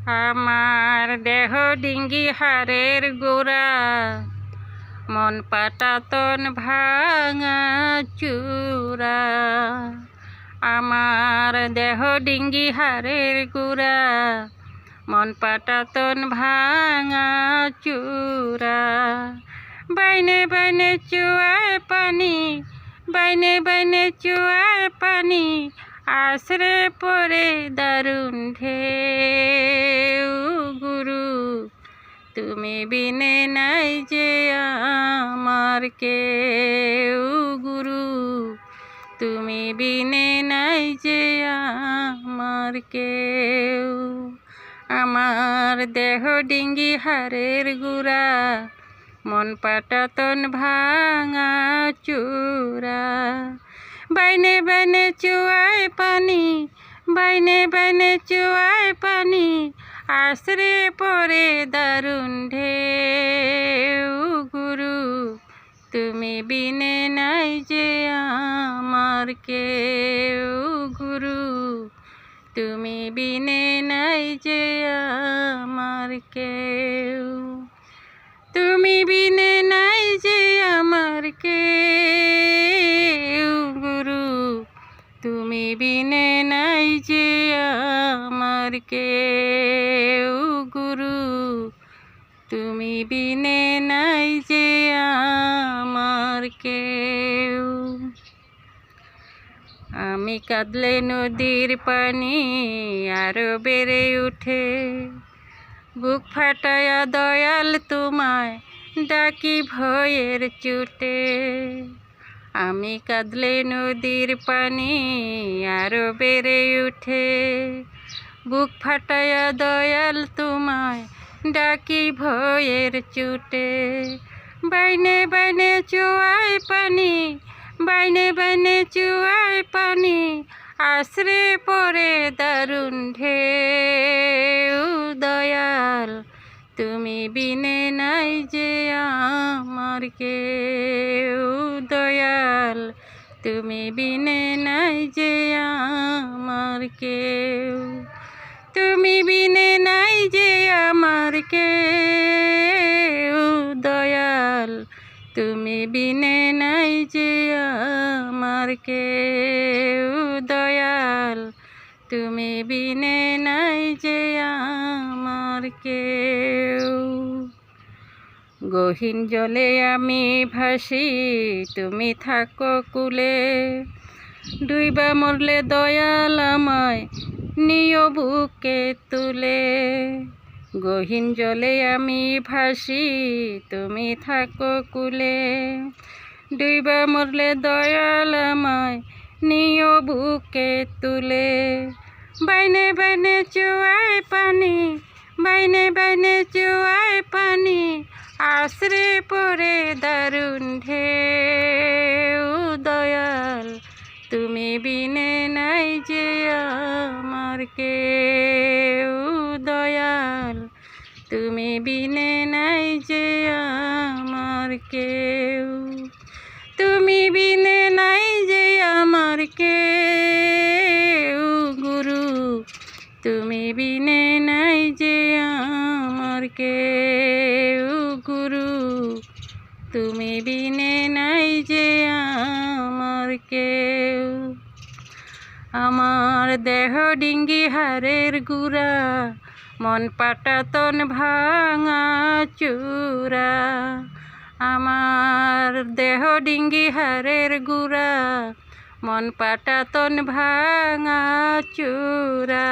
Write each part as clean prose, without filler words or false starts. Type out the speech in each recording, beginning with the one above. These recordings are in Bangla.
আমার দেহ ডিঙ্গি হাড়ের গোড়া, মন পাটাতন ভাঙা চূড়া। আমার দেহ ডিঙ্গি হাড়ের গোড়া, মন পাটাতন ভাঙা চূড়া। বাইনে বাইনে চুয়ায় পানি, বাইনে বাইনে চুয়ায় পানি, আশ্রে পড়ে দারুণ ঢেউ। গুরু তুমি বিনে নাই যে আমার কেউ, গুরু তুমি বিনে নাই যে আমার কেউ। আমার দেহ ডিঙ্গি হাড়ের গুড়া, মন পাটাতন ভাঙা চূড়া। বাইনে বাইনে চুয়ায় পানি, বাইনে বাইনে চুয়ায় পানি, আশ্রে পড়ে দারুণ ঢেউ। গুরু তুমি বিনে নাই যে আমার কেউ, গুরু তুমি বিনে নাই যে আমার কেউ। তুমি বিনে নাই যে আমার কেউ, গুরু তুমি বিনে নাই যে আমার কেউ। গুরু তুমি বিনে নাই যে আমার কেউ। আমি কাঁদলে নদীর পানি আরো বেড়ে উঠে, বুক ফাটায়া দয়াল তোমায় ডাকি ভয়ের চুটে। আমি কাঁদলে নদীর পানি আরো বেড়ে উঠে, বুক ফাটায়া দয়াল তোমায় ডাকি ভয়ের চুটে। বাইনে বাইনে চুয়ায় পানি, বাইনে বাইনে চুয়ায় পানি, আশ্রে পড়ে দারুণ ঢেউ। দয়াল তুমি বিনে নাই যে আমার কেউ, দয়াল তুমি বিনে নাই যে আমার কেউ। তুমি বিনে নাই যে আমার কেউ, দয়াল তুমি বিনে নাই যে আমার কেউ। দয়াল তুমি বিনে নাই যে আমার কেউ। গহীন জলে আমি ভাসি, তুমি থাকো কুলে, ডুইবা মরলে দয়াল আমায় নিও বুকে তুলে। গহীন জলে আমি ভাসি, তুমি থাকো কুলে, ডুইবা মরলে দয়াল আমায় নিও বুকে তুলে। বাইনে বাইনে চুয়ায় পানি, বাইনে বাইনে চুয়ায় পানি, আশ্রে পড়ে দারুণ ঢেউ। দয়াল তুমি বিনে নাই যে আমার কেউ, দয়াল তুমি বিনে নাই যে আমার কেউ। তুমি বিনে নাই যে আমার কেউ, গুরু তুমি বিনে নাই যে আমার কেউ। গুরু তুমি বিনে নাই যে আমার কেউ। আমার দেহ ডিঙ্গি হাড়ের গুড়া, মন পাটাতন ভাঙা চূড়া। আমার দেহ ডিঙ্গি হাড়ের গুড়া, মন পাটাতন ভাঙা চূড়া।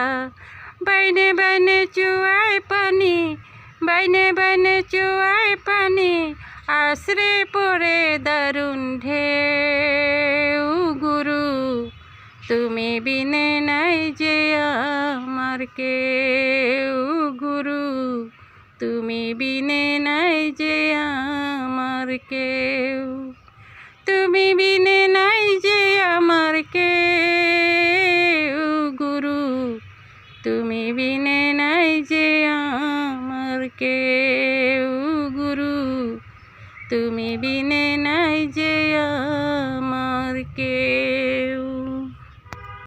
বাইনে বাইনে চুয়ায় পানি, বাইনে বাইনে চুয়ায় পানি, আশ্রে পড়ে দারুণ ঢেউ। গুরু তুমি বিনে নাই যে আমার কেউ, গুরু তুমি বিনে নাই যে আমার কেউ। তুমি বিনে নাই যে আমার কেউ, গুরু তুমি বিনে নাই যে আমার কেউ। গুরু তুমি বিনে নাই যে আমার কেউ।